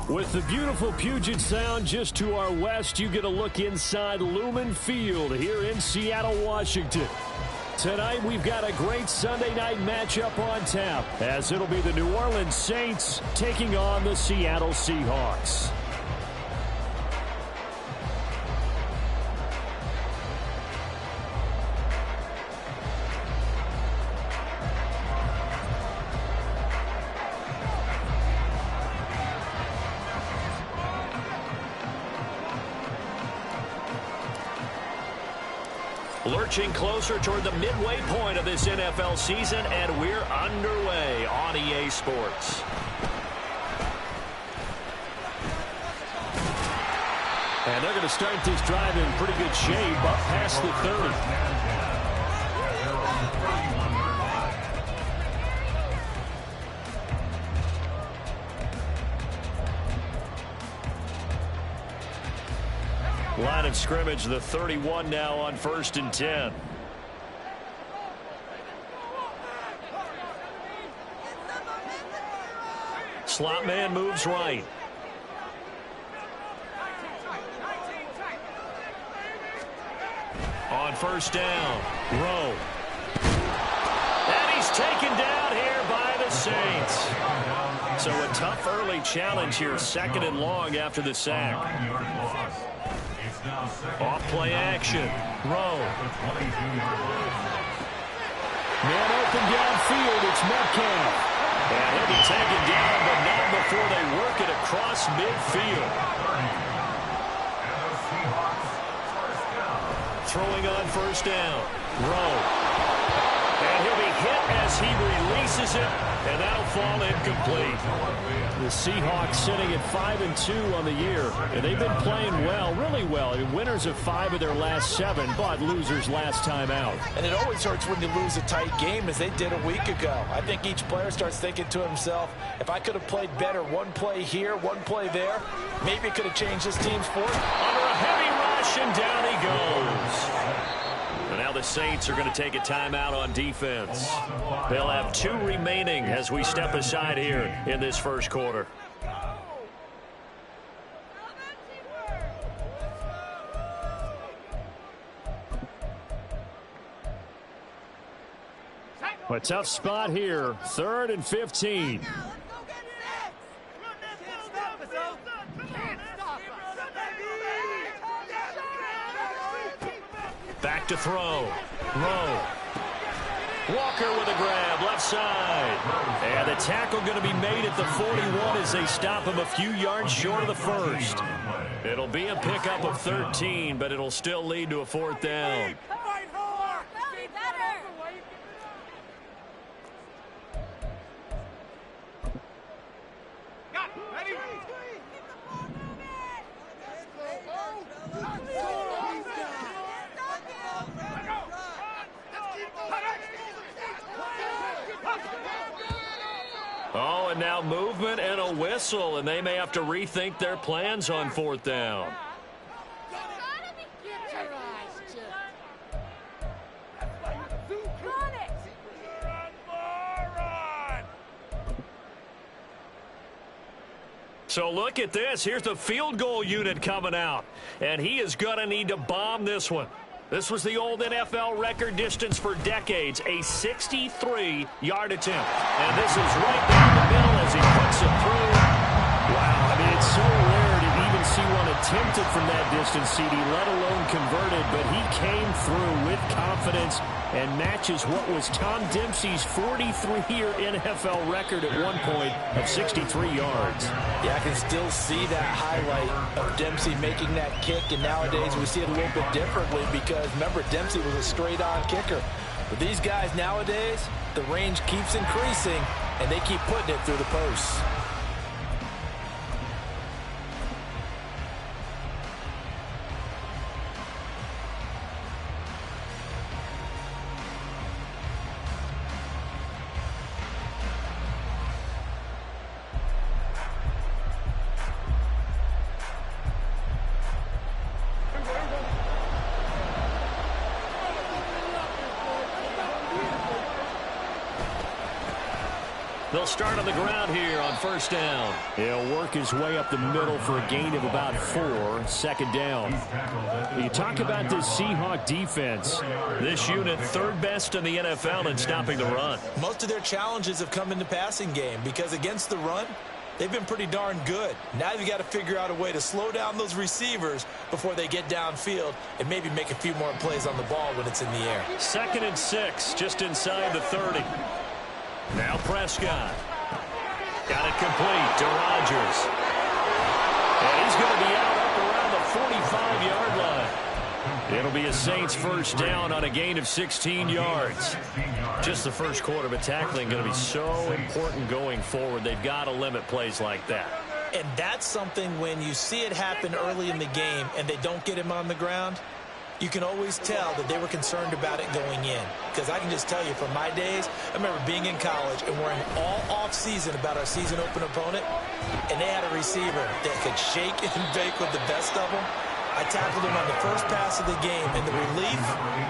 With the beautiful Puget Sound just to our west, you get a look inside Lumen Field here in Seattle, Washington. Tonight, we've got a great Sunday night matchup on tap, as it'll be the New Orleans Saints taking on the Seattle Seahawks. Lurching closer toward the midway point of this NFL season, and we're underway on EA Sports. And they're going to start this drive in pretty good shape, up past the 30. Line of scrimmage, the 31 now on 1st and 10. Slot man moves right. On 1st down, Rowe. And he's taken down here by the Saints. So a tough early challenge here, 2nd and long after the sack. Off play action. Rowe. Man open downfield. It's Metcalf. And he'll be taken down, but not before they work it across midfield. Throwing on 1st down. Rowe. And he'll be hit as he releases it, and that'll fall incomplete. The Seahawks sitting at 5-2 on the year, and they've been playing well, really well. Winners of 5 of their last 7, but losers last time out. And it always hurts when you lose a tight game, as they did a week ago. I think each player starts thinking to himself, if I could have played better one play here, one play there, maybe it could have changed this team's form. Under a heavy rush, and down he goes. And now the Saints are going to take a timeout on defense. They'll have 2 remaining as we step aside here in this first quarter. A tough spot here, 3rd and 15. Back to throw. Rowe. Walker with a grab, left side. And the tackle going to be made at the 41 as they stop him a few yards short of the 1st. It'll be a pickup of 13, but it'll still lead to a 4th down. Oh, and now movement and a whistle, and they may have to rethink their plans on 4th down. So look at this. Here's the field goal unit coming out, and he is going to need to bomb this one. This was the old NFL record distance for decades, a 63-yard attempt. And this is right down the middle as he puts it through. Wow, I mean, it's so rare to even see one attempted from that distance, CD, let alone converted. But he came through with confidence and matches what was Tom Dempsey's 43-year NFL record at one point of 63 yards. Yeah, I can still see that highlight of Dempsey making that kick, and nowadays we see it a little bit differently because, remember, Dempsey was a straight-on kicker. But these guys nowadays, the range keeps increasing, and they keep putting it through the posts. They'll start on the ground here on first down. He'll work his way up the middle for a gain of about 4, second down. You talk about this Seahawk defense. This unit, third best in the NFL in stopping the run. Most of their challenges have come in the passing game because against the run, they've been pretty darn good. Now you've got to figure out a way to slow down those receivers before they get downfield and maybe make a few more plays on the ball when it's in the air. 2nd and 6, just inside the 30. Now Prescott. Got it complete to Rodgers. And he's going to be out up around the 45-yard line. It'll be a Saints first down on a gain of 16 yards. Just the first quarter, but tackling going to be so important going forward. They've got to limit plays like that. And that's something when you see it happen early in the game and they don't get him on the ground, you can always tell that they were concerned about it going in. Because I can just tell you from my days, I remember being in college and worrying all off-season about our season open opponent, and they had a receiver that could shake and bake with the best of them. I tackled him on the first pass of the game, and the relief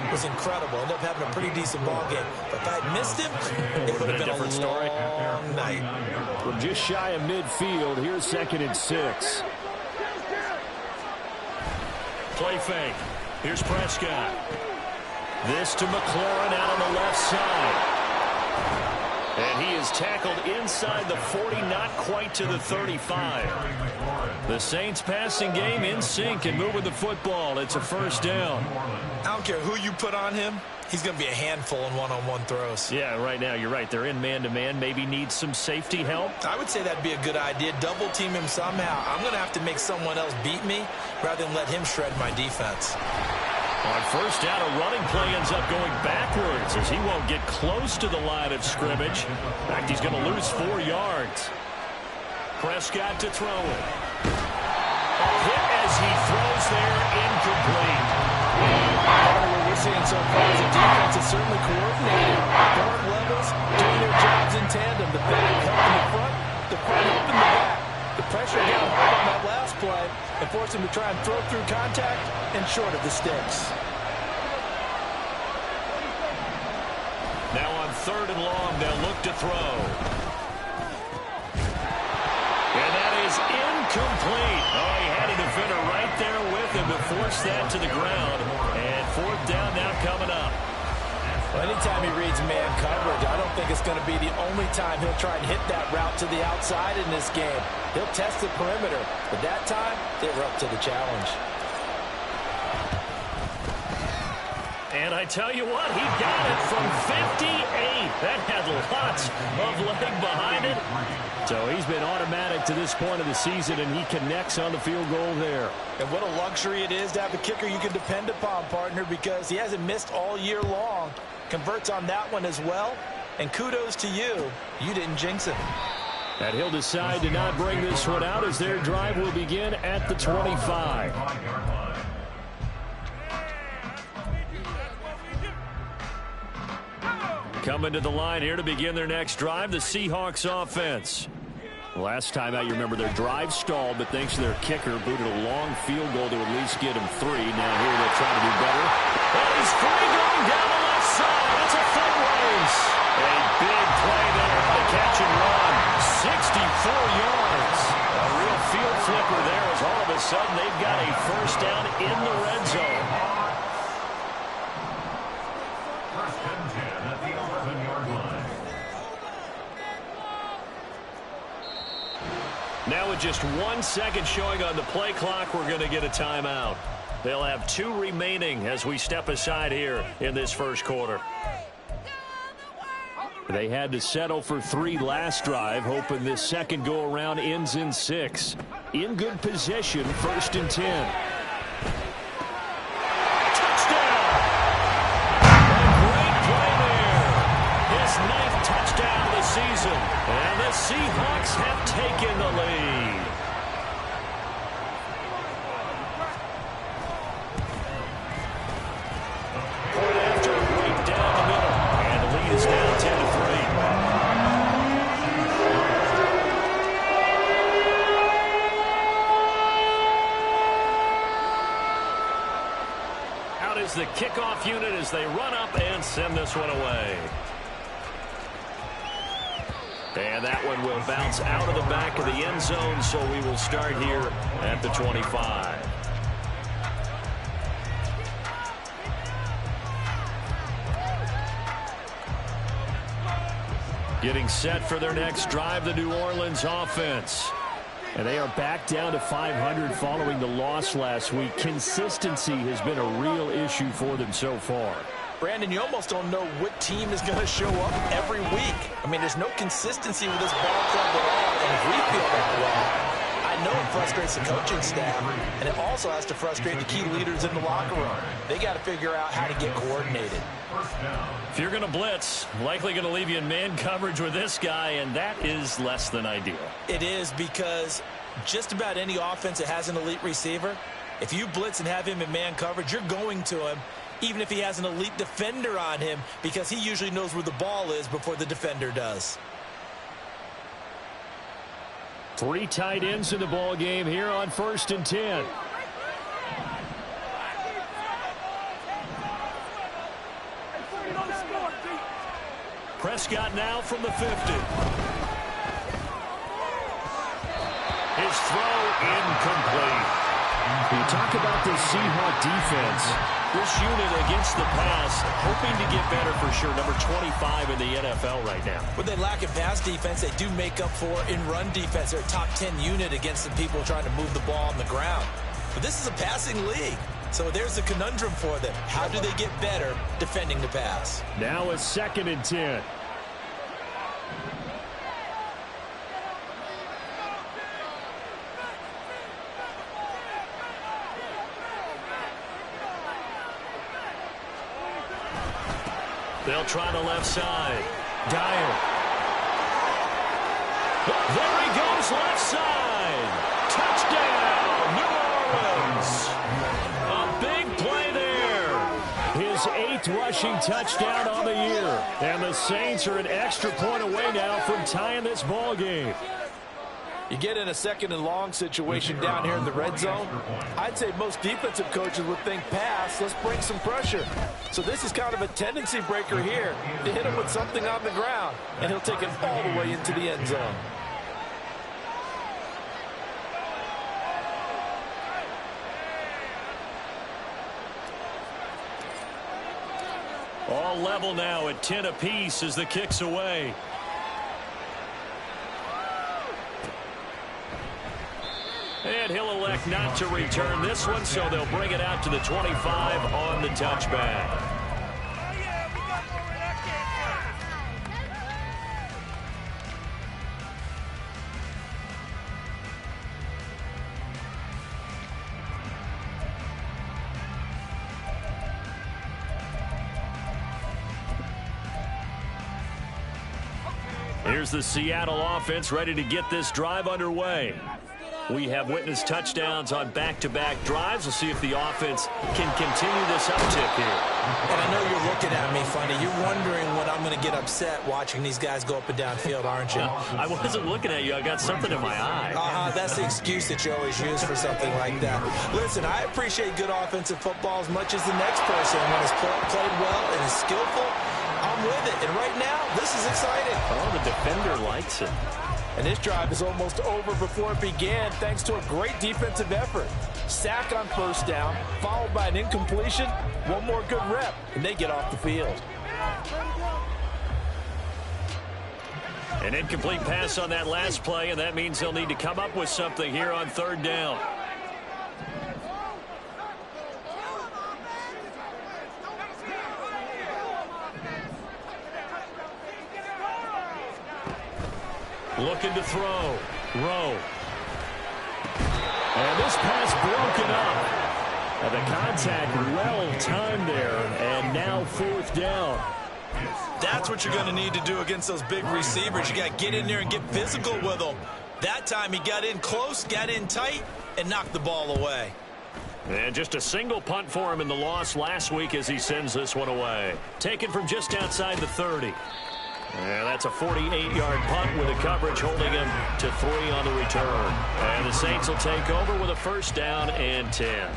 was incredible. Ended up having a pretty decent ball game. But if I had missed him, it would have been a different story. Long night. We're just shy of midfield. Here's 2nd and 6. Play fake. Here's Prescott. This to McLaurin out on the left side. And he is tackled inside the 40, not quite to the 35. The Saints passing game in sync and moving the football. It's a first down. I don't care who you put on him. He's going to be a handful in one-on-one throws. Yeah, right now you're right. They're in man-to-man. Maybe need some safety help. I would say that'd be a good idea. Double team him somehow. I'm going to have to make someone else beat me rather than let him shred my defense. On first down, a running play ends up going backwards as he won't get close to the line of scrimmage. In fact, he's going to lose 4 yards. Prescott to throw it. A hit as he throws there, incomplete. What we're seeing so far is the defense is certainly coordinated. Both levels doing their jobs in tandem. The back helping the front helping the back. The pressure got hard on that last play and forced him to try and throw through contact and short of the sticks. Now on 3rd and long, they'll look to throw. And that is incomplete. Oh, he had a defender right there with him to force that to the ground. And 4th down now coming up. Well, anytime he reads man coverage, I don't think it's going to be the only time he'll try and hit that route to the outside in this game. He'll test the perimeter, but that time, they were up to the challenge. And I tell you what, he got it from 58. That had lots of leg behind it. So he's been automatic to this point of the season, and he connects on the field goal there. And what a luxury it is to have a kicker you can depend upon, partner, because he hasn't missed all year long. Converts on that one as well. And kudos to you. You didn't jinx him. And he'll decide to not bring this one out as their drive will begin at the 25. Coming to the line here to begin their next drive, the Seahawks offense. Last time out, you remember their drive stalled, but thanks to their kicker, booted a long field goal to at least get him 3. Now here they'll try to do better. And he's free going down the left side. It's a foot race. A big play there on the catch and run. 64 yards. A real field flipper there as all of a sudden they've got a first down in the red zone. Now with just 1 second showing on the play clock, we're going to get a timeout. They'll have 2 remaining as we step aside here in this first quarter. They had to settle for 3 last drive, hoping this second go-around ends in 6. In good position, 1st and 10. Touchdown! A great play there. His 9th touchdown of the season. And the Seahawks have taken the lead. Point after, right down the middle. And the lead is now 10-3. Out is the kickoff unit as they run up and send this one away. And that one will bounce out of the back of the end zone, so we will start here at the 25. Getting set for their next drive, the New Orleans offense. And they are back down to 500 following the loss last week. Consistency has been a real issue for them so far. Brandon, you almost don't know what team is going to show up every week. I mean, there's no consistency with this ball club at all, and if we feel that way, I know it frustrates the coaching staff, and it also has to frustrate the key leaders in the locker room. They got to figure out how to get coordinated. If you're going to blitz, likely going to leave you in man coverage with this guy, and that is less than ideal. It is, because just about any offense that has an elite receiver, if you blitz and have him in man coverage, you're going to him, even if he has an elite defender on him, because he usually knows where the ball is before the defender does. 3 tight ends in the ball game here on 1st and 10. Prescott now from the 50. His throw incomplete. You talk about this Seahawk defense. This unit against the pass, hoping to get better for sure. Number 25 in the NFL right now. When they lack in pass defense, they do make up for in run defense. They're a top 10 unit against the people trying to move the ball on the ground. But this is a passing league. So there's a conundrum for them. How do they get better defending the pass? Now a 2nd and 10. They'll try the left side. Dyer. There he goes, left side. Touchdown, New Orleans. A big play there. His 8th rushing touchdown on the year. And the Saints are an extra point away now from tying this ball game. You get in a 2nd and long situation down here in the red zone. I'd say most defensive coaches would think pass, let's bring some pressure. So this is kind of a tendency breaker here to hit him with something on the ground, and he'll take it all the way into the end zone. All level now at 10 apiece as the kick's away. And he'll elect not to return this one, so they'll bring it out to the 25 on the touchback. Here's the Seattle offense ready to get this drive underway. We have witnessed touchdowns on back-to-back drives. We'll see if the offense can continue this uptick here. And I know you're looking at me funny. You're wondering when I'm going to get upset watching these guys go up and down field, aren't you? I wasn't looking at you. I got something in my eye. That's the excuse that you always use for something like that. Listen, I appreciate good offensive football as much as the next person. When it's played well and is skillful, I'm with it. And right now, this is exciting. Oh, the defender likes it. And this drive is almost over before it began thanks to a great defensive effort. Sack on 1st down, followed by an incompletion, one more good rep, and they get off the field. An incomplete pass on that last play, and that means they'll need to come up with something here on 3rd down. Looking to throw. Rowe. And this pass broken up. And the contact well timed there. And now 4th down. That's what you're going to need to do against those big receivers. You got to get in there and get physical with them. That time he got in close, got in tight, and knocked the ball away. And just a single punt for him in the loss last week as he sends this one away. Taken from just outside the 30. And that's a 48-yard punt with the coverage holding him to 3 on the return. And the Saints will take over with a 1st down and 10.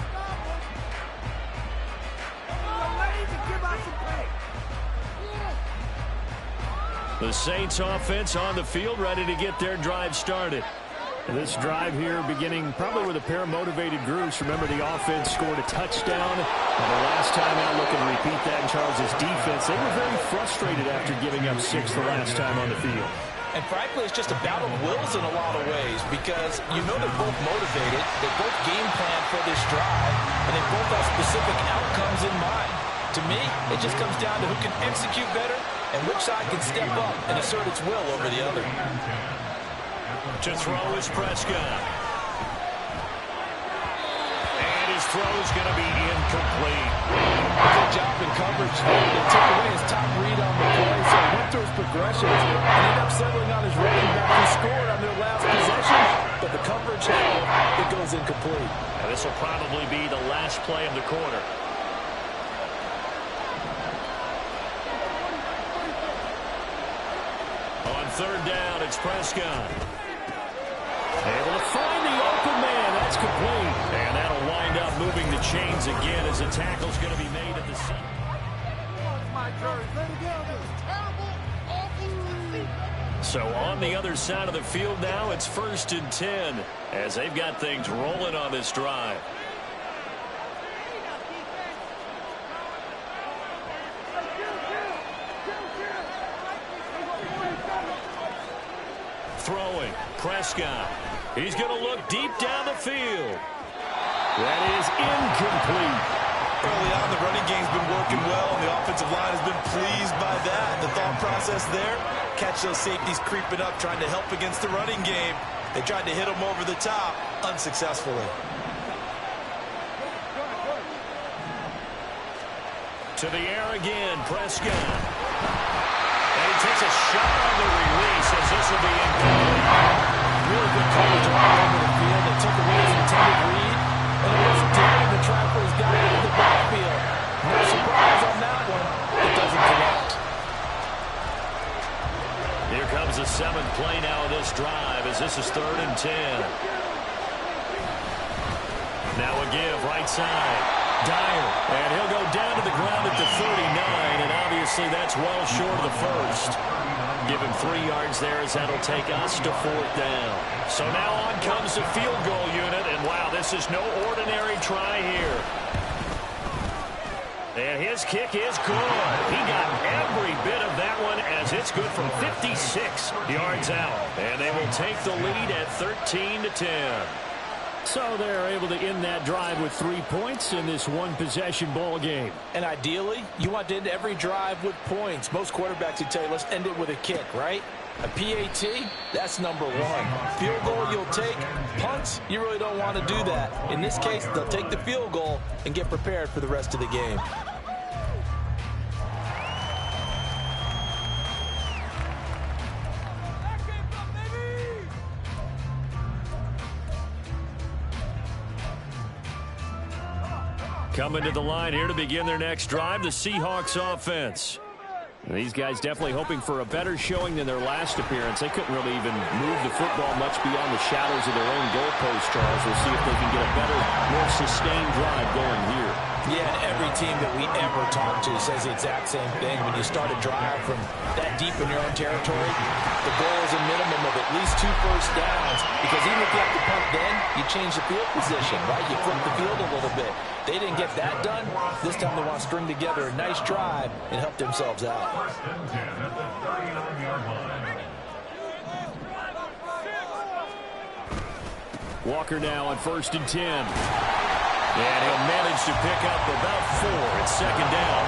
The Saints offense on the field, ready to get their drive started. This drive here beginning probably with a pair of motivated groups. Remember, the offense scored a touchdown. And the last time out, looking to repeat that in Charles' defense. They were very frustrated after giving up 6 the last time on the field. And frankly, it's just a battle of wills in a lot of ways because you know they're both motivated. They both game plan for this drive, and they both have specific outcomes in mind. To me, it just comes down to who can execute better and which side can step up and assert its will over the other. To throw is Prescott. And his throw is going to be incomplete. Good job in coverage. They took away his top read on the play, so he went through his progressions and ended up settling on his running back who scored on their last possession. But the coverage held, it goes incomplete. And this will probably be the last play of the quarter. On third down, it's Prescott. Able to find the open man. That's complete. And that'll wind up moving the chains again as a tackle's going to be made at the seat. So on the other side of the field now, it's 1st and 10 as they've got things rolling on this drive. Throwing, Prescott. He's going to look deep down the field. That is incomplete. Early on, the running game's been working well, and the offensive line has been pleased by that. The thought process there, catch those safeties creeping up, trying to help against the running game. They tried to hit them over the top, unsuccessfully. To the air again, Prescott. And he takes a shot on the release as this will be incomplete. Really good coverage all over the field. They took away his intended read, and it wasn't daring to try for his guy out of the backfield. No surprise on that one. It doesn't connect. Here comes the 7th play now of this drive as this is 3rd and 10. Now a give, right side. Dyer, and he'll go down to the ground at the 39, and obviously that's well short of the first. Give him 3 yards there as that'll take us to 4th down. So now on comes the field goal unit, and wow, this is no ordinary try here. And his kick is good. He got every bit of that one as it's good from 56 yards out. And they will take the lead at 13 to 10. So they're able to end that drive with 3 points in this one-possession ball game. And ideally, you want to end every drive with points. Most quarterbacks would tell you, let's end it with a kick, right? A PAT, that's number 1. Field goal you'll take. Punts, you really don't want to do that. In this case, they'll take the field goal and get prepared for the rest of the game. Coming to the line here to begin their next drive, the Seahawks offense. And these guys definitely hoping for a better showing than their last appearance. They couldn't really even move the football much beyond the shadows of their own goalpost, Charles. We'll see if they can get a better, more sustained drive going here. Yeah, and every team that we ever talk to says the exact same thing. When you start a drive from that deep in your own territory, the goal is a minimum of at least 2 first downs. Because even if you have to punt then, you change the field position, right? You flip the field a little bit. They didn't get that done. This time they want to string together a nice drive and help themselves out. Walker now on 1st and 10. And he'll manage to pick up about 4. It's 2nd down.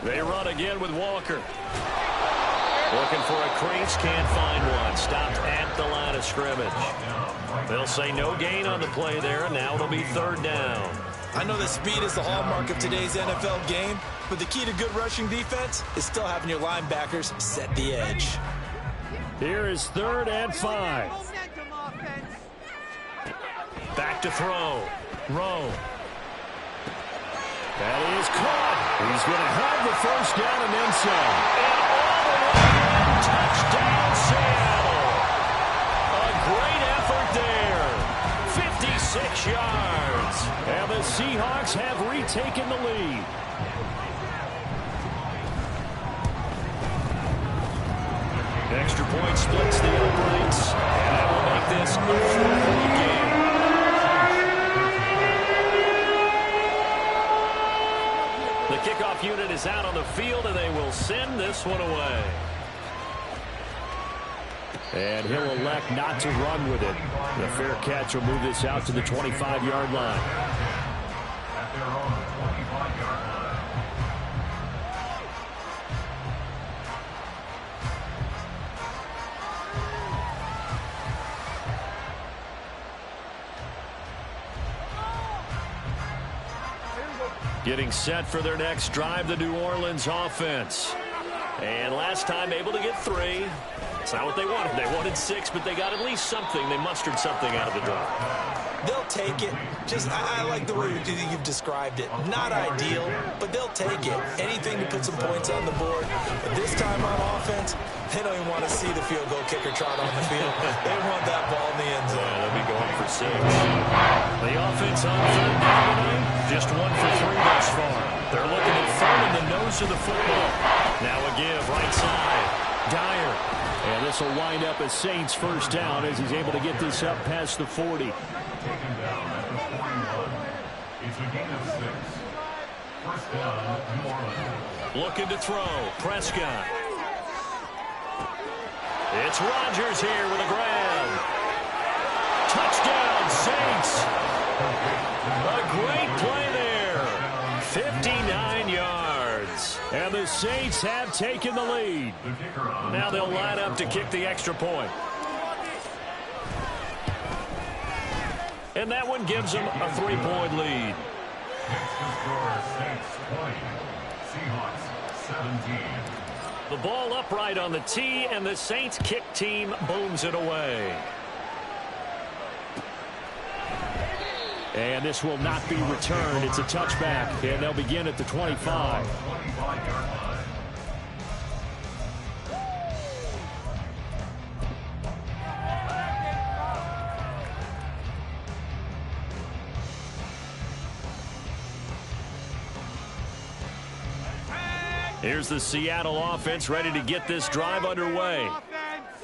They run again with Walker. Looking for a crease, can't find one. Stopped at the line of scrimmage. They'll say no gain on the play there, and now it'll be 3rd down. I know that speed is the hallmark of today's NFL game, but the key to good rushing defense is still having your linebackers set the edge. Here is 3rd and 5. Back to throw. Rowe. That is caught. He's going to have the 1st down and then some. And all the way in. Touchdown, Sam. 6 yards. And the Seahawks have retaken the lead. Extra point splits the uprights. And that will make this a 4-point game. The kickoff unit is out on the field, and they will send this one away. And he'll elect not to run with it. The fair catch will move this out to the 25-yard line. Getting set for their next drive, the New Orleans offense. And last time able to get 3. It's not what they wanted. They wanted 6, but they got at least something. They mustered something out of the drive. They'll take it. I like the way you've described it. Not ideal, but they'll take it. Anything to put some points on the board. But this time on offense, they don't even want to see the field goal kicker trot on the field. They want that ball in the end zone. They'll be going for 6. The offense on third down tonight, just 1 for 3 thus far. They're looking at third in the nose of the football. Now a give, right side. Dyer. And this will wind up a Saints first down as he's able to get this up past the 40. Looking to throw. Prescott. It's Rodgers here with a grab. Touchdown, Saints. A great play there. 59 yards. And the Saints have taken the lead. Now they'll line up to kick the extra point. And that one gives them a 3-point lead. The ball upright on the tee, and the Saints kick team booms it away. And this will not be returned. It's a touchback, and they'll begin at the 25. Here's the Seattle offense ready to get this drive underway.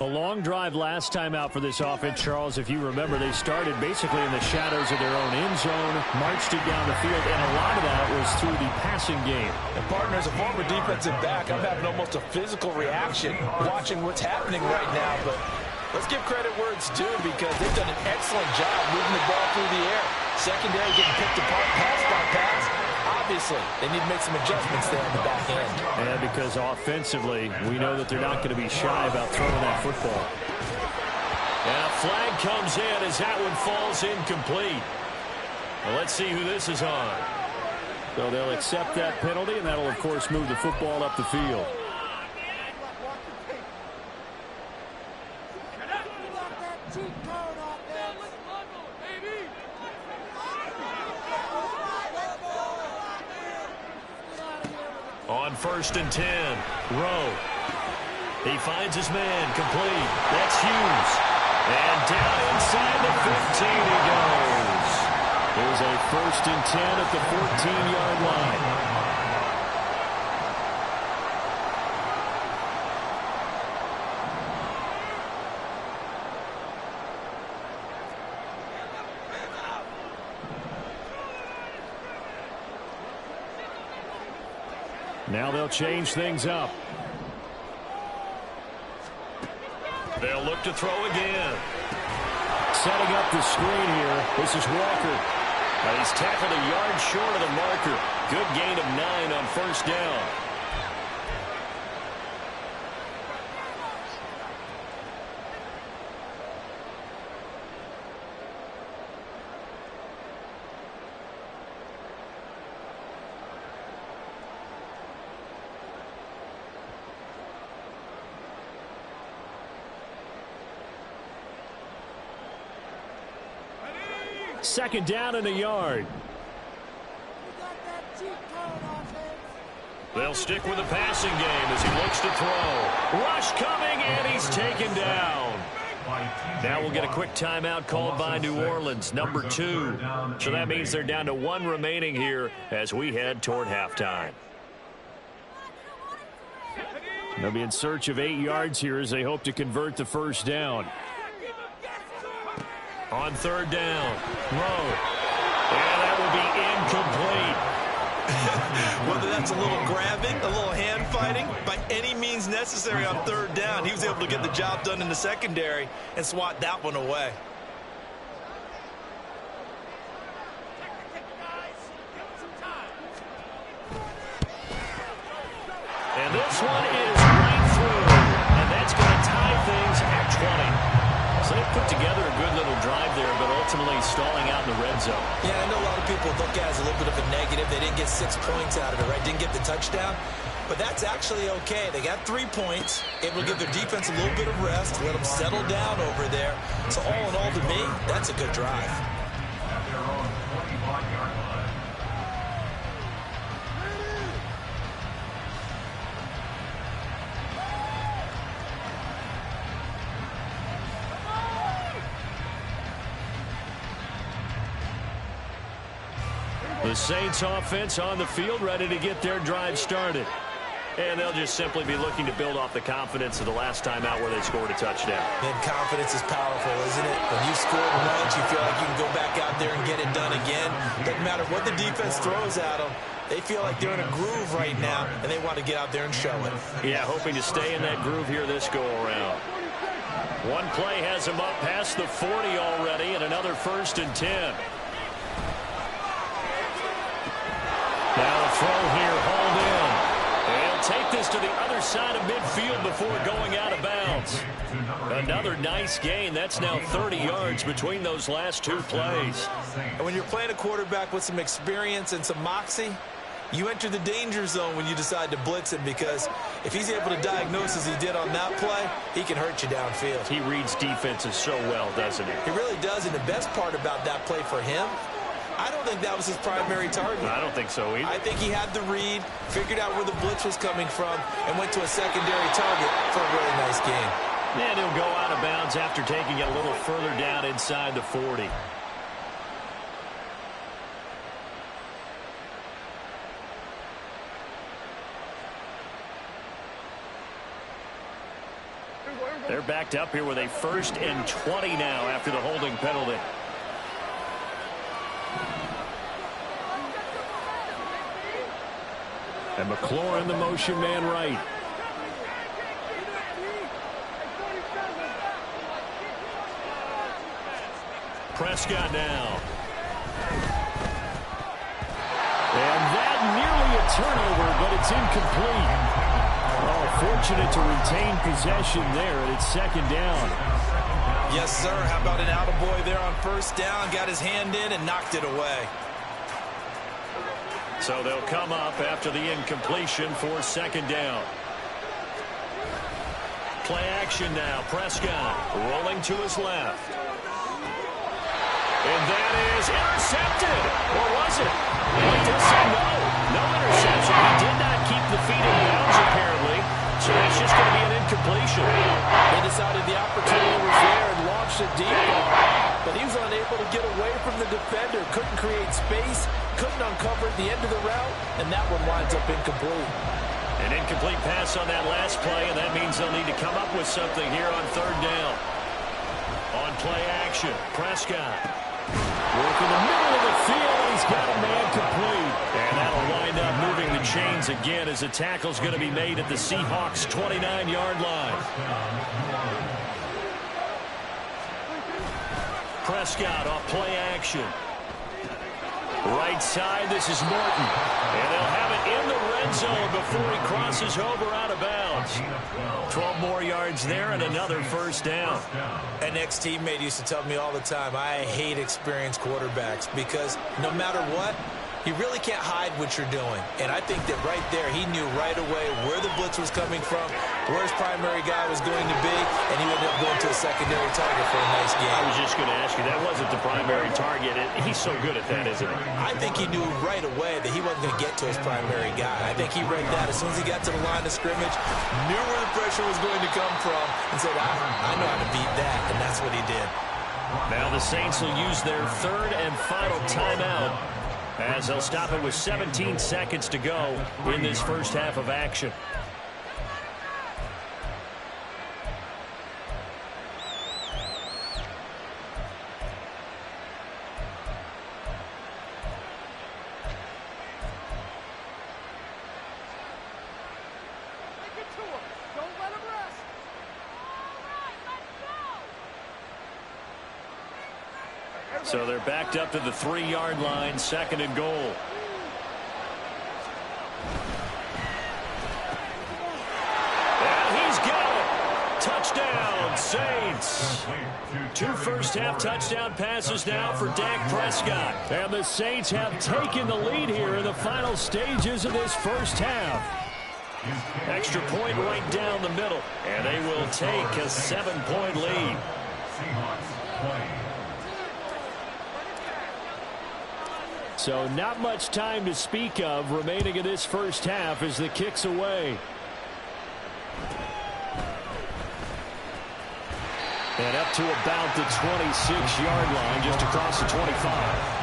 A long drive last time out for this offense, Charles. If you remember, they started basically in the shadows of their own end zone, marched it down the field, and a lot of that was through the passing game. And partner, as a former defensive back, I'm having almost a physical reaction watching what's happening right now. But let's give credit where it's due, because they've done an excellent job moving the ball through the air. Secondary getting picked apart pass by pass. Obviously, they need to make some adjustments there on the back end. Yeah, because offensively, we know that they're not going to be shy about throwing that football. And a flag comes in as that one falls incomplete. Well, let's see who this is on. So they'll accept that penalty, and that'll, of course, move the football up the field. On 1st and 10, Rowe. He finds his man, complete. That's Hughes. And down inside the 15 he goes. There's a 1st and 10 at the 14-yard line. Now they'll change things up. They'll look to throw again. Setting up the screen here. This is Walker. He's tackled a yard short of the marker. Good gain of 9 on 1st down. Second down and a yard. They'll stick with the passing game as he looks to throw. Rush coming, and he's taken down. Now we'll get a quick timeout called by New Orleans, number 2. So that means they're down to 1 remaining here as we head toward halftime. They'll be in search of 8 yards here as they hope to convert the first down. On third down, Rowe. And that will be incomplete. Whether that's a little grabbing, a little hand fighting, by any means necessary on third down, he was able to get the job done in the secondary and swat that one away. And this one is right through, and that's going to tie things at 20. So they put together a good little drive there, but ultimately stalling out in the red zone. Yeah, I know a lot of people look at it as a little bit of a negative. They didn't get 6 points out of it, right? Didn't get the touchdown. But that's actually okay. They got 3 points. Able to give their defense a little bit of rest, let them settle down over there. So all in all, to me, that's a good drive. The Saints offense on the field, ready to get their drive started. And they'll just simply be looking to build off the confidence of the last time out where they scored a touchdown. And confidence is powerful, isn't it? When you scored once, you feel like you can go back out there and get it done again. Doesn't matter what the defense throws at them. They feel like they're in a groove right now, and they want to get out there and show it. Yeah, hoping to stay in that groove here this go-around. One play has them up past the 40 already, and another 1st and 10. Now a throw here, hauled in. And he'll take this to the other side of midfield before going out of bounds. Another nice gain. That's now 30 yards between those last 2 plays. And when you're playing a quarterback with some experience and some moxie, you enter the danger zone when you decide to blitz him, because if he's able to diagnose as he did on that play, he can hurt you downfield. He reads defenses so well, doesn't he? He really does, and the best part about that play for him, I don't think that was his primary target. I don't think so either. I think he had the read, figured out where the blitz was coming from, and went to a secondary target for a really nice gain. And he'll go out of bounds after taking it a little further down inside the 40. They're backed up here with a 1st and 20 now after the holding penalty. And McLaurin, the motion man right. Prescott now. And that nearly a turnover, but it's incomplete. Oh, fortunate to retain possession there, and it's 2nd down. Yes, sir. How about an attaboy there on 1st down? Got his hand in and knocked it away. So they'll come up after the incompletion for 2nd down. Play action now. Prescott rolling to his left. And that is intercepted. Or was it? Well, he did say no. No interception. He did not keep the feet in bounds, apparently. So it's just going to be an incompletion. They decided the opportunity was there and launched a deep ball. But he was unable to get away from the defender. Couldn't create space. Couldn't uncover at the end of the route. And that one winds up incomplete. An incomplete pass on that last play, and that means they'll need to come up with something here on 3rd down. On play action, Prescott. Working the middle of the field, and he's got a man complete. And that'll wind up moving the chains again as the tackle's going to be made at the Seahawks' 29-yard line. Prescott off play action. Right side, this is Morton. And they'll have it in the red zone before he crosses over out of bounds. 12 more yards there and another 1st down. An ex-teammate used to tell me all the time, I hate experienced quarterbacks, because no matter what, You really can't hide what you're doing. And I think that right there, he knew right away where the blitz was coming from, where his primary guy was going to be, and he ended up going to a secondary target for a nice game. I was just going to ask you, that wasn't the primary target. He's so good at that, isn't he? I think he knew right away that he wasn't going to get to his primary guy. I think he read that as soon as he got to the line of scrimmage, knew where the pressure was going to come from, and said, I know how to beat that, and that's what he did. Now the Saints will use their third and final timeout, as they'll stop it with 17 seconds to go in this first half of action. So they're backed up to the 3-yard line, second and goal. And he's got it. Touchdown, Saints. 2 first-half touchdown passes now for Dak Prescott. And the Saints have taken the lead here in the final stages of this first half. Extra point right down the middle. And they will take a 7-point lead. So not much time to speak of remaining in this first half as the kick's away. And up to about the 26-yard line, just across the 25.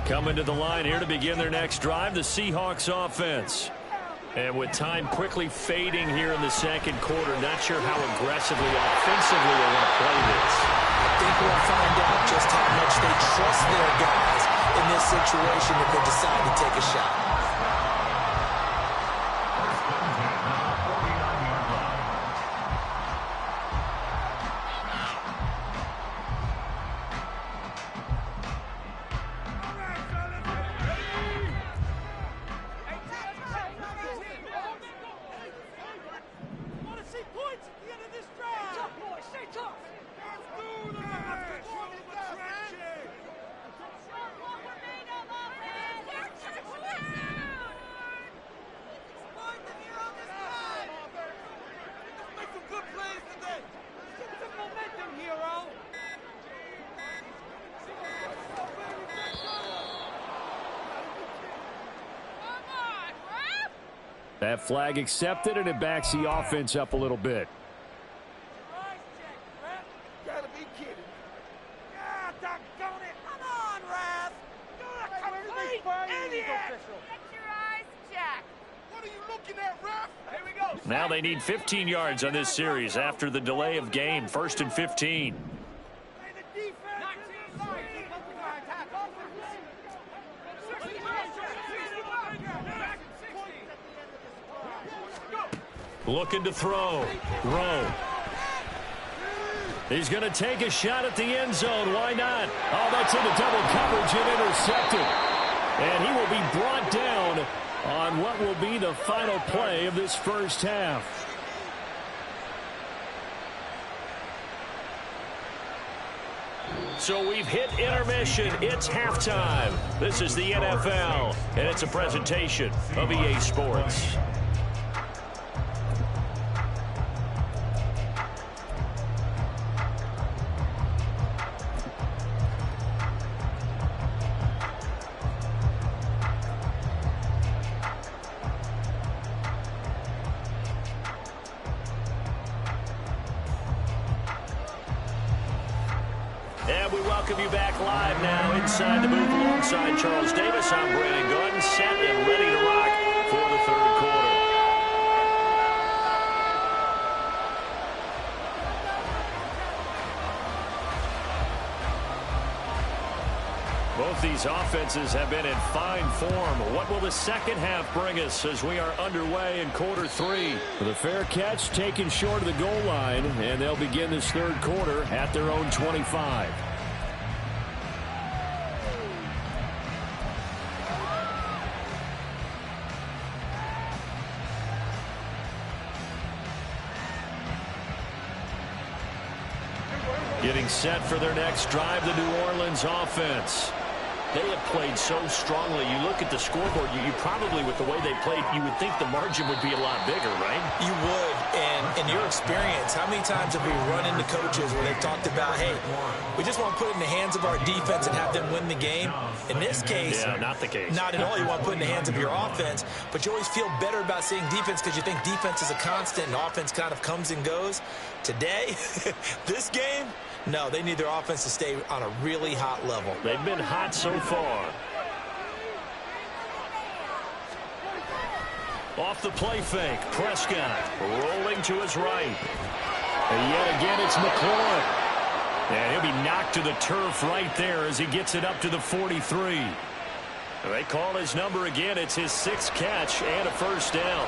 Coming to the line here to begin their next drive, the Seahawks offense. And with time quickly fading here in the second quarter, not sure how aggressively, offensively they want to play this. I think we'll find out just how much they trust their guys in this situation if they decide to take a shot. That flag accepted, and it backs the offense up a little bit. Gotta be kidding. Ah, doggone it. Come on, Ref. Complete idiot. Get your eyes checked. What are you looking at, Ref? Here we go. Now they need 15 yards on this series after the delay of game. 1st and 15. Looking to throw. Rowe. He's going to take a shot at the end zone. Why not? Oh, that's into double coverage and intercepted. And he will be brought down on what will be the final play of this first half. So we've hit intermission. It's halftime. This is the NFL, and it's a presentation of EA Sports. And we welcome you back live now inside the booth alongside Charles Davis. I'm Brandon Gordon, set and ready to rock for the third quarter. Both these offenses have been in fine form. What will the second half bring us as we are underway in quarter 3? The fair catch taken short of the goal line, and they'll begin this third quarter at their own 25. Getting set for their next drive, the New Orleans offense. They have played so strongly. You look at the scoreboard, you probably, with the way they played, you would think the margin would be a lot bigger, right? You would. And in your experience, how many times have we run into coaches where they've talked about, hey, we just want to put it in the hands of our defense and have them win the game? In this case, yeah, not the case. Not at all. You want to put it in the hands of your offense, but you always feel better about seeing defense because you think defense is a constant and offense kind of comes and goes. Today, this game, no, they need their offense to stay on a really hot level. They've been hot so far. Off the play fake, Prescott rolling to his right. And yet again, it's McLaurin. And he'll be knocked to the turf right there as he gets it up to the 43. They call his number again. It's his 6th catch and a first down.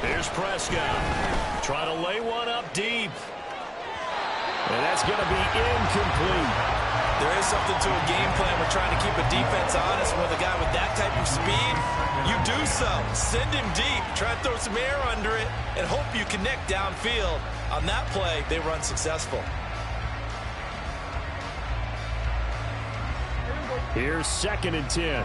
Here's Prescott. Trying to lay one up deep. And that's going to be incomplete. There is something to a game plan. We're trying to keep a defense honest. With a guy with that type of speed, you do so. Send him deep. Try to throw some air under it and hope you connect downfield. On that play, they run successful. Here's 2nd and 10.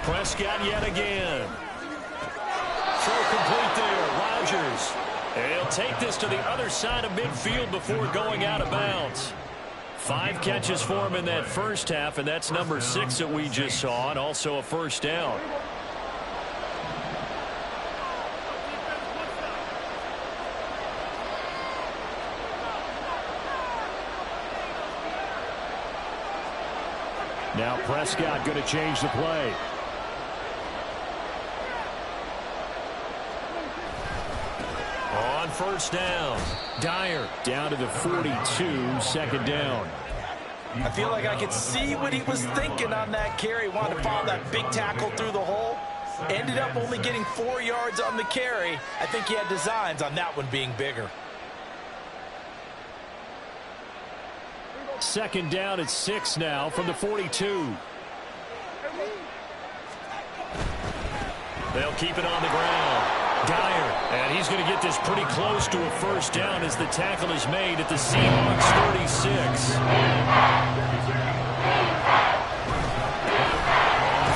Prescott yet again. Throw complete there. Rodgers. And he'll take this to the other side of midfield before going out of bounds. 5 catches for him in that first half, and that's number 6 that we just saw, and also a first down. Now Prescott going to change the play. On first down, Dyer down to the 42, 2nd down. I feel like I could see what he was thinking on that carry. Wanted to follow that big tackle through the hole. Ended up only getting 4 yards on the carry. I think he had designs on that one being bigger. 2nd down at 6 now from the 42. They'll keep it on the ground. Dyer, and he's going to get this pretty close to a first down as the tackle is made at the Seahawks 36. On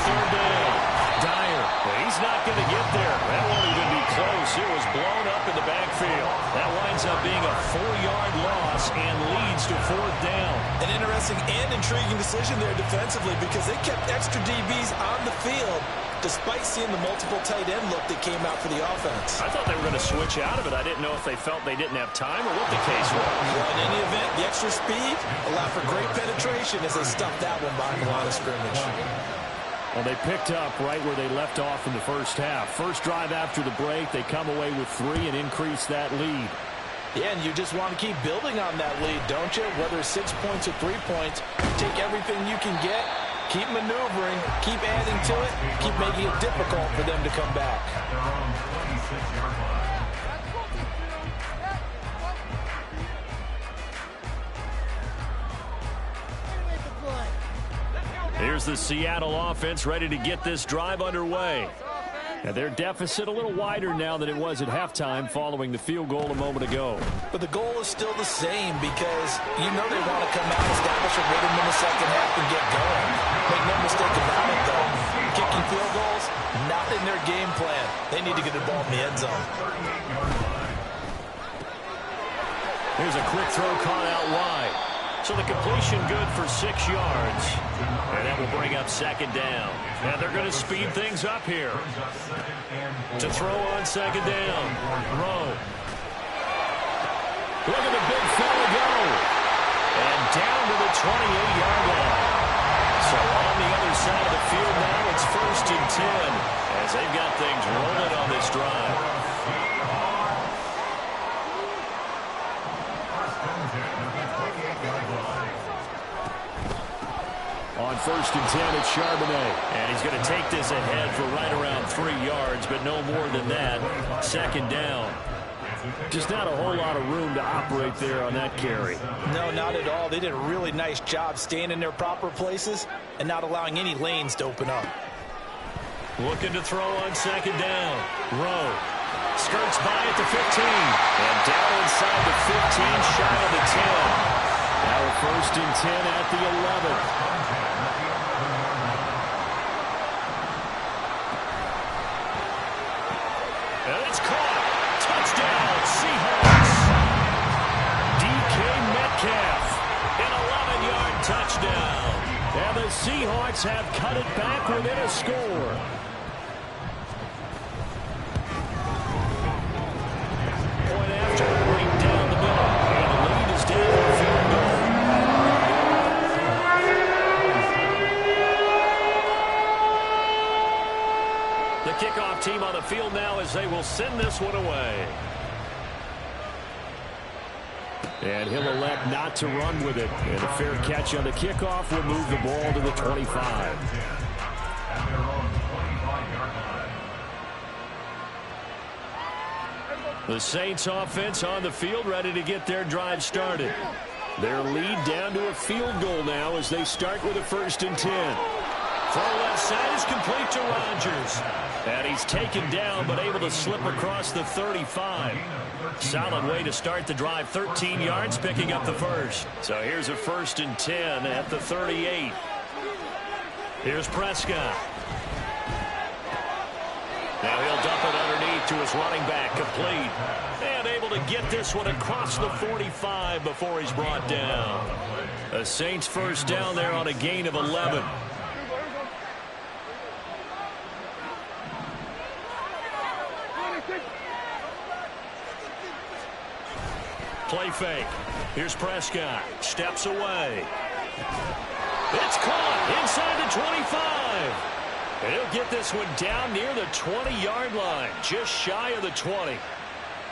3rd down, Dyer, well, he's not going to get there. That won't even be close. It was blown up in the backfield. That winds up being a 4-yard loss and leads to 4th down. An interesting and intriguing decision there defensively because they kept extra DBs on the field despite seeing the multiple tight end look that came out for the offense. I thought they were going to switch out of it. I didn't know if they felt they didn't have time or what the case was. Well, in any event, the extra speed allowed for great penetration as they stuffed that one behind the line of scrimmage. Well, they picked up right where they left off in the first half. First drive after the break, they come away with 3 and increase that lead. Yeah, and you just want to keep building on that lead, don't you? Whether it's 6 points or 3 points, take everything you can get, keep maneuvering, keep adding to it, keep making it difficult for them to come back. Here's the Seattle offense ready to get this drive underway. And their deficit a little wider now than it was at halftime following the field goal a moment ago. But the goal is still the same because you know they want to come out, establish a rhythm in the second half, and get going. Make no mistake about it, though. Kicking field goals, not in their game plan. They need to get the ball in the end zone. Here's a quick throw caught out wide. So the completion good for 6 yards. And that will bring up 2nd down. And they're going to speed things up here. To throw on 2nd down. Rowe. Look at the big fella go. And down to the 28-yard line. So on the other side of the field now, it's 1st and 10 as they've got things rolling on this drive. On first and 10 at Charbonnet. And he's going to take this ahead for right around 3 yards, but no more than that. Second down. Just not a whole lot of room to operate there on that carry. No, not at all. They did a really nice job staying in their proper places and not allowing any lanes to open up. Looking to throw on second down. Rowe skirts by at the 15. And down inside the 15, shy of the 10. Now a first and 10 at the 11. And it's caught. Touchdown, Seahawks. DK Metcalf, an 11-yard touchdown. And the Seahawks have cut it back within a score. Point after, right down the middle. And the lead is down to a field goal. The kickoff team on the field now as they will send this one away. And he'll elect not to run with it. And a fair catch on the kickoff will move the ball to the 25. The Saints offense on the field ready to get their drive started. Their lead down to a field goal now as they start with a first and 10. Throw left side is complete to Rodgers. And he's taken down but able to slip across the 35. Solid way to start the drive. 13 yards, picking up the first. So here's a first and 10 at the 38. Here's Prescott. Now he'll dump it underneath to his running back, complete. And able to get this one across the 45 before he's brought down. A Saints first down there on a gain of 11. Play fake. Here's Prescott. Steps away. It's caught inside the 25. And he'll get this one down near the 20-yard line, just shy of the 20.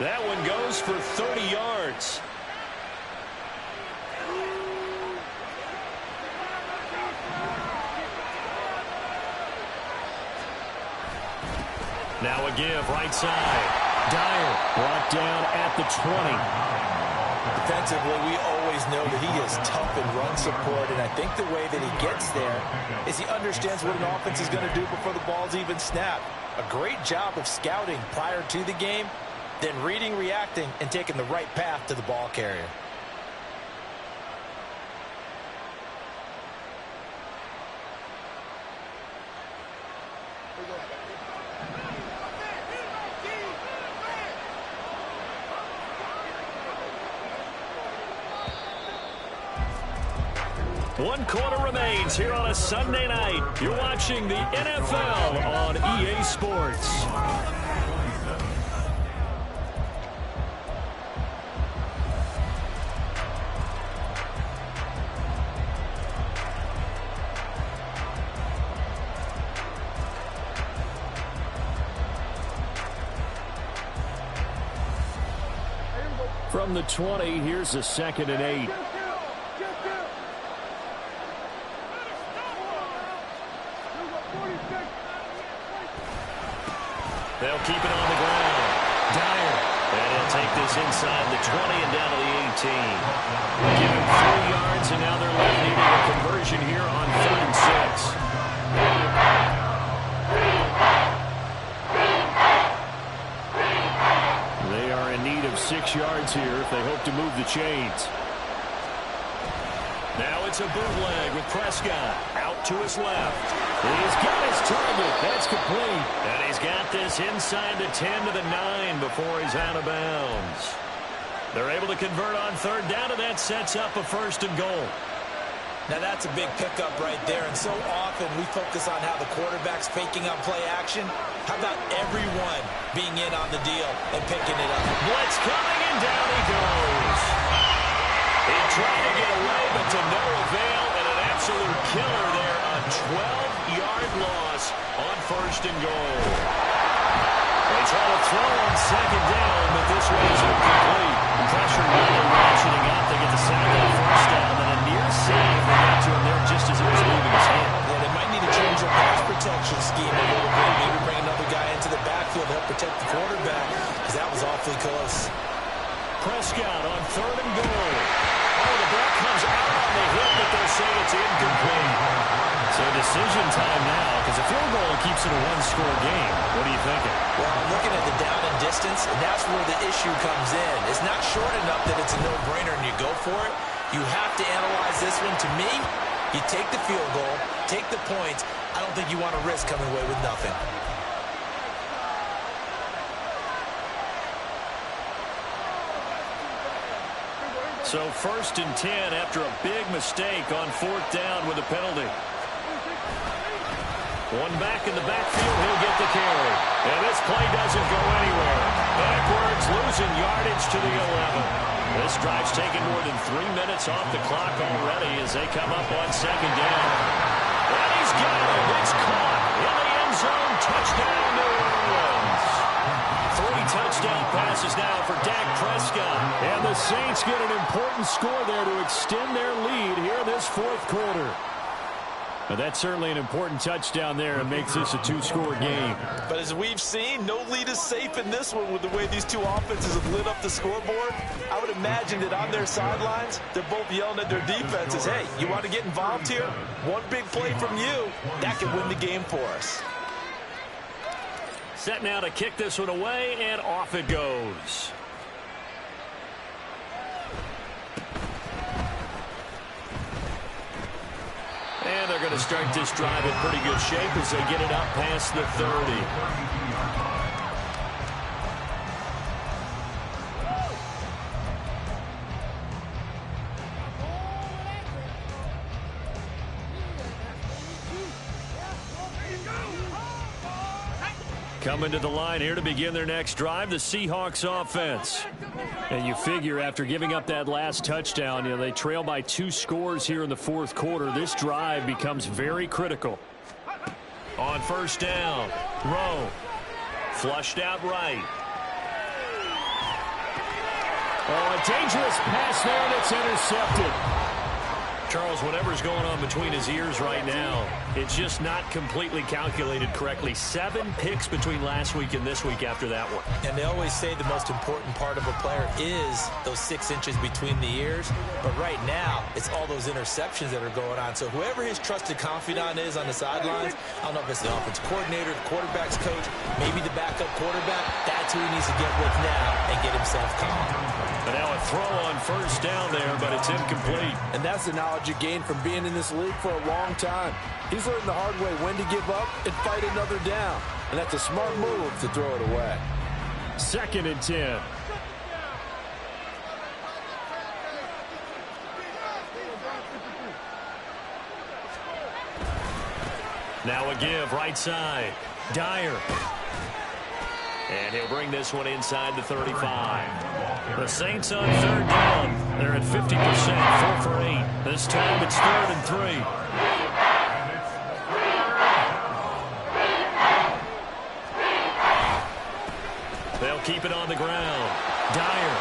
That one goes for 30 yards. Now a give right side. Dyer brought down at the 20. Defensively, we always know that he is tough in run support, and I think the way that he gets there is he understands what an offense is going to do before the ball's even snapped. A great job of scouting prior to the game, then reading, reacting, and taking the right path to the ball carrier. One quarter remains here on a Sunday night. You're watching the NFL on EA Sports. From the 20, here's a second and 8. They'll keep it on the ground. Dyer. And he'll take this inside the 20 and down to the 18. Give him 3 yards, and now they're left needing a conversion here on 3rd and 6. They are in need of 6 yards here if they hope to move the chains. Now it's a bootleg with Prescott out to his left. He's got his target. That's complete. And he's got this inside the 10 to the 9 before he's out of bounds. They're able to convert on 3rd down, and that sets up a 1st and goal. Now that's a big pickup right there, and so often we focus on how the quarterback's faking on play action. How about everyone being in on the deal and picking it up? Blitz coming, and down he goes. He tried to get away, but to no avail, and an absolute killer there on 12-yard loss on 1st and goal. They try to throw on 2nd down, but this one is incomplete. Pressure really ratcheting up. They get the sack on 1st down, and a near save. They got to him there just as it was leaving his hand. protection scheme a little bit. Maybe bring another guy into the backfield to help protect the quarterback, because that was awfully close. Prescott on 3rd and goal. Oh, the ball comes out on the hit, but they'll say it's incomplete. So decision time now, because a field goal keeps it a one-score game. What are you thinking? Well, I'm looking at the down and distance, and that's where the issue comes in. It's not short enough that it's a no-brainer and you go for it. You have to analyze this one. To me, you take the field goal, take the points. I don't think you want to risk coming away with nothing. So 1st and 10 after a big mistake on 4th down with a penalty. One back in the backfield, he'll get the carry. And this play doesn't go anywhere. Backwards, losing yardage to the 11. This drive's taken more than 3 minutes off the clock already as they come up on 2nd down. And he's got it. It's caught in the end zone. Touchdown, New Orleans. 3 touchdown passes now for Dak Prescott. And the Saints get an important score there to extend their lead here in this 4th quarter. But that's certainly an important touchdown there and makes this a 2-score game. But as we've seen, no lead is safe in this one with the way these two offenses have lit up the scoreboard. I would imagine that on their sidelines, they're both yelling at their defenses, hey, you want to get involved here? One big play from you, that could win the game for us. Set now to kick this one away, and off it goes. And they're going to start this drive in pretty good shape as they get it up past the 30. Coming to the line here to begin their next drive, the Seahawks offense. And you figure after giving up that last touchdown, they trail by 2 scores here in the 4th quarter. This drive becomes very critical. On 1st down, Rowe. Flushed out right. Oh, a dangerous pass there, and it's intercepted. Charles, whatever's going on between his ears right now, it's just not completely calculated correctly. 7 picks between last week and this week after that one. And they always say the most important part of a player is those 6 inches between the ears. But right now, it's all those interceptions that are going on. So whoever his trusted confidant is on the sidelines, I don't know if it's the offense coordinator, the quarterback's coach, maybe the backup quarterback, that's who he needs to get with now and get himself calm. But now a throw on 1st down there, but it's incomplete. And that's the knowledge you gain from being in this league for a long time. He's learned the hard way when to give up and fight another down. And that's a smart move to throw it away. 2nd and 10. Now a give right side. Dyer. And he'll bring this one inside the 35. The Saints on 3rd down. They're at 50%, 4 for 8. This time it's 3rd and 3. They'll keep it on the ground. Dyer.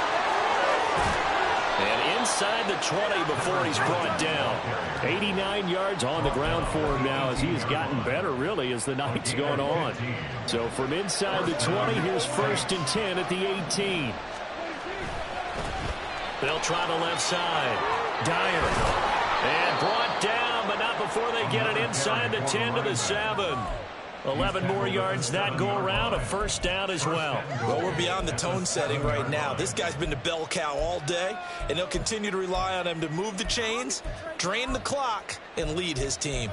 And inside the 20 before he's brought down. 89 yards on the ground for him now as he has gotten better, really, as the night's gone on. So from inside the 20, here's 1st and 10 at the 18. They'll try the left side. Dyer. And brought down, but not before they get it inside the 10 to the 7. 11 more yards that go around, a 1st down as well. Well, we're beyond the tone setting right now. This guy's been the bell cow all day, and they'll continue to rely on him to move the chains, drain the clock, and lead his team.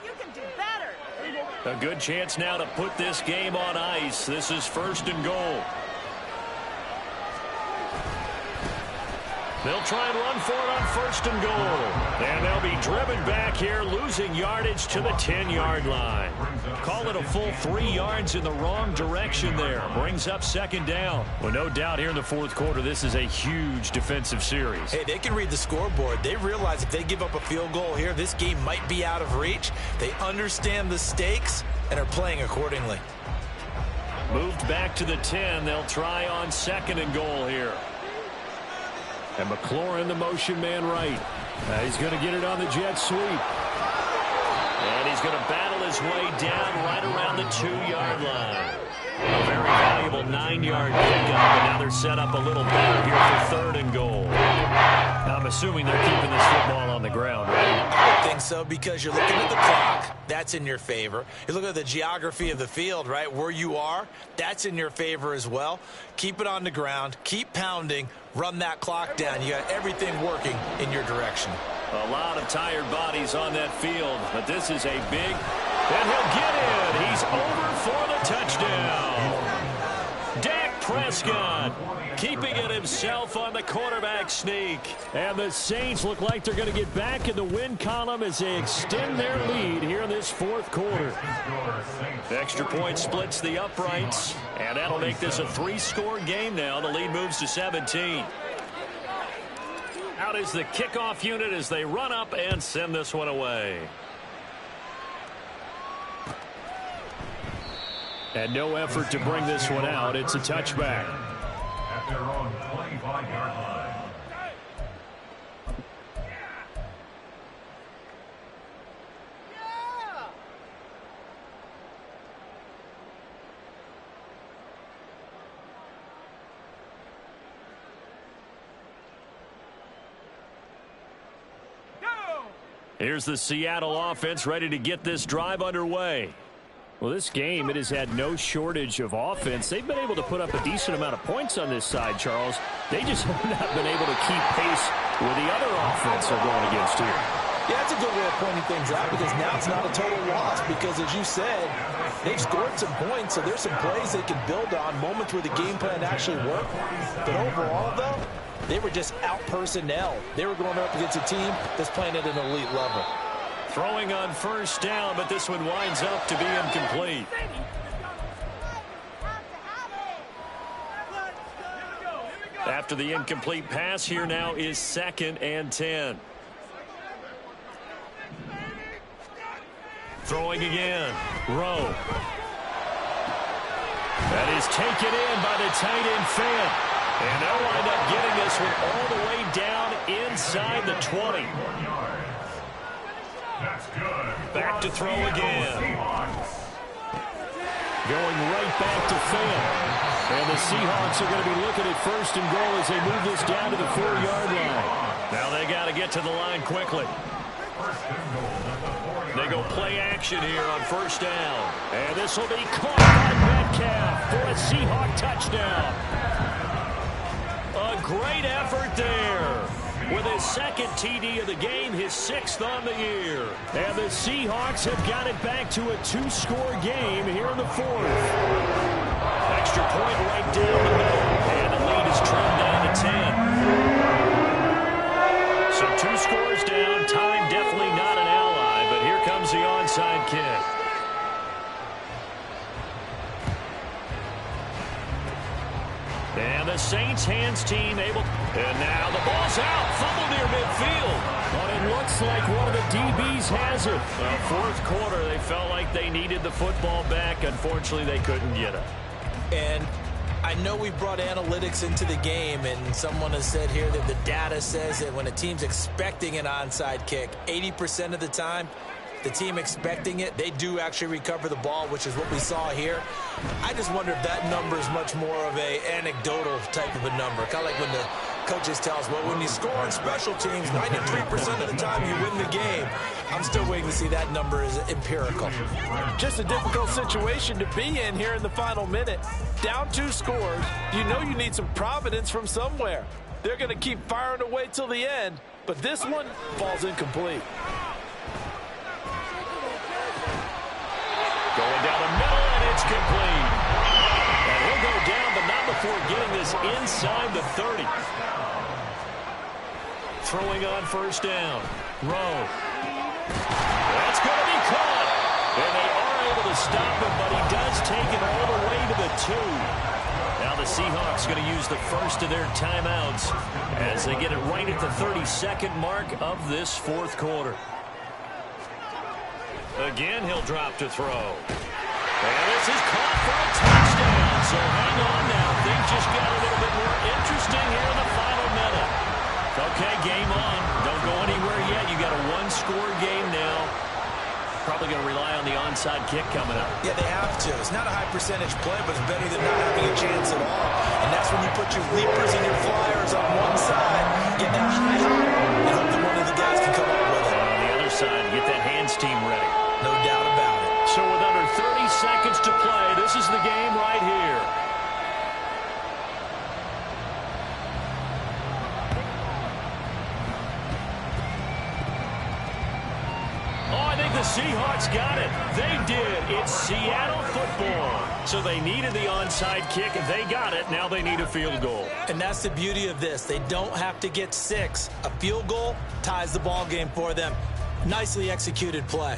You can do better. A good chance now to put this game on ice. This is 1st and goal. They'll try and run for it on 1st and goal. And they'll be driven back here, losing yardage to the 10-yard line. Call it a full 3 yards in the wrong direction there. Brings up 2nd down. Well, no doubt here in the 4th quarter, this is a huge defensive series. Hey, they can read the scoreboard. They realize if they give up a field goal here, this game might be out of reach. They understand the stakes and are playing accordingly. Moved back to the 10. They'll try on 2nd and goal here. And McLaurin, the motion man right. He's going to get it on the jet sweep. And he's going to battle his way down right around the 2-yard line. A very valuable 9-yard pickup, and now they're set up a little better here for 3rd and goal. I'm assuming they're keeping this football on the ground, right? I think so, because you're looking at the clock. That's in your favor. You look at the geography of the field, right, where you are. That's in your favor as well. Keep it on the ground. Keep pounding. Run that clock down. You got everything working in your direction. A lot of tired bodies on that field, but this is a big, and he'll get in. He's over for the touchdown. Dak Prescott keeping it himself on the quarterback sneak. And the Saints look like they're going to get back in the win column as they extend their lead here in this 4th quarter. The extra point splits the uprights, and that'll make this a 3-score game now. The lead moves to 17. Out is the kickoff unit as they run up and send this one away. And no effort to bring this one out. It's a touchback. At their own 25-yard line. Here's the Seattle offense ready to get this drive underway. Well, this game, it has had no shortage of offense. They've been able to put up a decent amount of points on this side, Charles. They just have not been able to keep pace with the other offense they're going against here. Yeah, that's a good way of pointing things out, because now it's not a total loss, because as you said, they've scored some points, so there's some plays they can build on, moments where the game plan actually worked. But overall, though, they were just out-personnel. They were going up against a team that's playing at an elite level. Throwing on 1st down, but this one winds up to be incomplete. After the incomplete pass, here now is 2nd and 10. Throwing again. Rowe. That is taken in by the tight end Fant. And they'll wind up getting this one all the way down inside the 20. Back to throw again. Going right back to Fant. And the Seahawks are going to be looking at 1st and goal as they move this down to the 4-yard line. Now they got to get to the line quickly. They go play action here on 1st down. And this will be caught by Metcalf for a Seahawk touchdown. A great effort there. With his 2nd TD of the game, his 6th on the year. And the Seahawks have got it back to a 2-score game here in the 4th. Extra point right down the middle. And the lead is trimmed down to 10. So 2 scores down. Time definitely not an ally, but here comes the onside kick. And the Saints hands team able. And now the ball's out. Fumble near midfield. But it looks like one of the DBs has it. Well, 4th quarter, they felt like they needed the football back. Unfortunately, they couldn't get it. And I know we brought analytics into the game, and someone has said here that the data says that when a team's expecting an onside kick, 80% of the time, the team expecting it, they do actually recover the ball, which is what we saw here. I just wonder if that number is much more of a anecdotal type of a number. Kind of like when the coaches tell us, well, when you score on special teams, 93% of the time you win the game. I'm still waiting to see that number is empirical. Just a difficult situation to be in here in the final minute. Down 2 scores, you know you need some providence from somewhere. They're going to keep firing away till the end, but this one falls incomplete. Going down the middle, and it's complete. And he'll go down, but not before getting this inside the 30. Throwing on 1st down. Rowe. That's going to be caught. And they are able to stop him, but he does take it all the way to the 2. Now the Seahawks going to use the first of their timeouts as they get it right at the 32nd mark of this 4th quarter. Again, he'll drop to throw. And this is caught for a touchdown. So hang on now. Things just got a little bit more interesting here in the final minute. Okay, game on. Don't go anywhere yet. You got a one-score game now. Probably going to rely on the onside kick coming up. Yeah, they have to. It's not a high-percentage play, but it's better than not having a chance at all. And that's when you put your leapers and your flyers on one side, get that high, and hope that one of the guys can come up with it. And on the other side, get that hands team ready. No doubt about it. So with under 30 seconds to play, this is the game right here. The Seahawks got it. They did. It's Seattle football. So they needed the onside kick, and they got it. Now they need a field goal. And that's the beauty of this. They don't have to get 6. A field goal ties the ball game for them. Nicely executed play.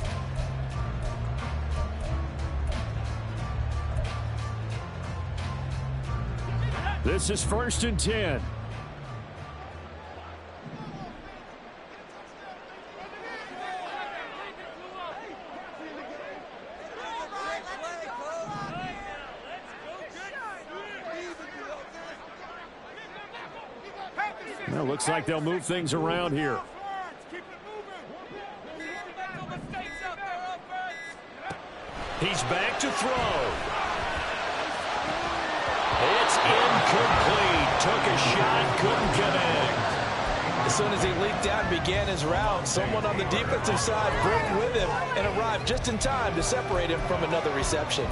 This is 1st and 10. Well, looks like they'll move things around here. He's back to throw. It's incomplete. Took a shot, couldn't connect. As soon as he leaped out and began his route, someone on the defensive side broke with him and arrived just in time to separate him from another reception.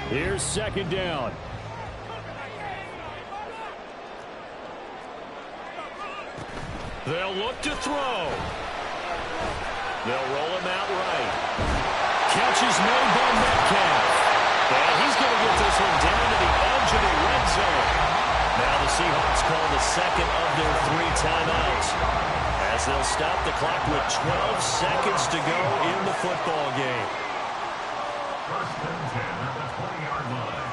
Here's 2nd down. They'll look to throw. They'll roll him out right. Catch is made by Metcalf. And he's going to get this one down to the edge of the red zone. Now the Seahawks call the second of their 3 timeouts, as they'll stop the clock with 12 seconds to go in the football game. 1st and 10 at the 20-yard line.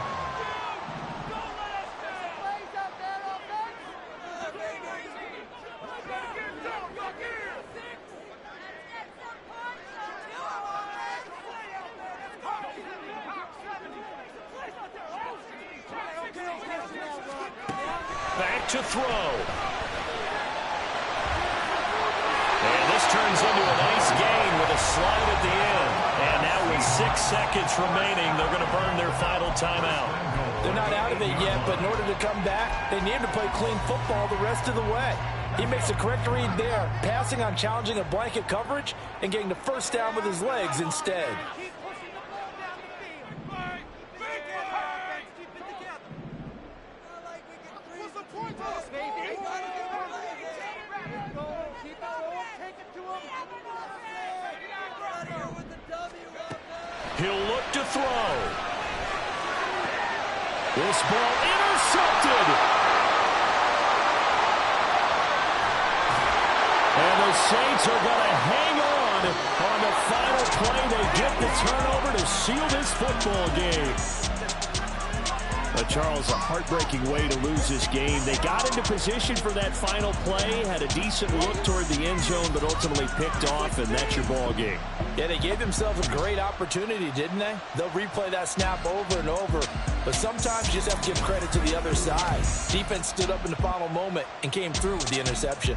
Back to throw. And this turns into a nice gain with a slide at the end. And now with 6 seconds remaining, they're going to burn their final timeout. They're not out of it yet, but in order to come back, they need to play clean football the rest of the way. He makes the correct read there, passing on challenging a blanket coverage and getting the first down with his legs instead. He'll look to throw. This ball intercepted. And the Saints are going to hang on the final play. They get the turnover to seal this football game. Charles, a heartbreaking way to lose this game. They got into position for that final play, had a decent look toward the end zone, but ultimately picked off, and that's your ball game. Yeah, they gave themselves a great opportunity, didn't they? They'll replay that snap over and over, but sometimes you just have to give credit to the other side. Defense stood up in the final moment and came through with the interception.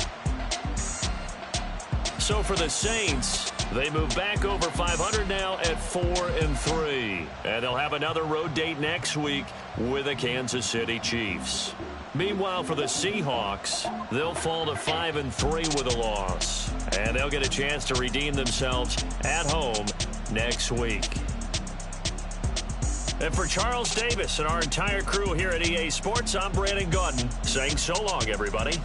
So for the Saints, they move back over 500 now at 4-3. And they'll have another road date next week with the Kansas City Chiefs. Meanwhile, for the Seahawks, they'll fall to 5-3 with a loss. And they'll get a chance to redeem themselves at home next week. And for Charles Davis and our entire crew here at EA Sports, I'm Brandon Gaudin saying so long, everybody.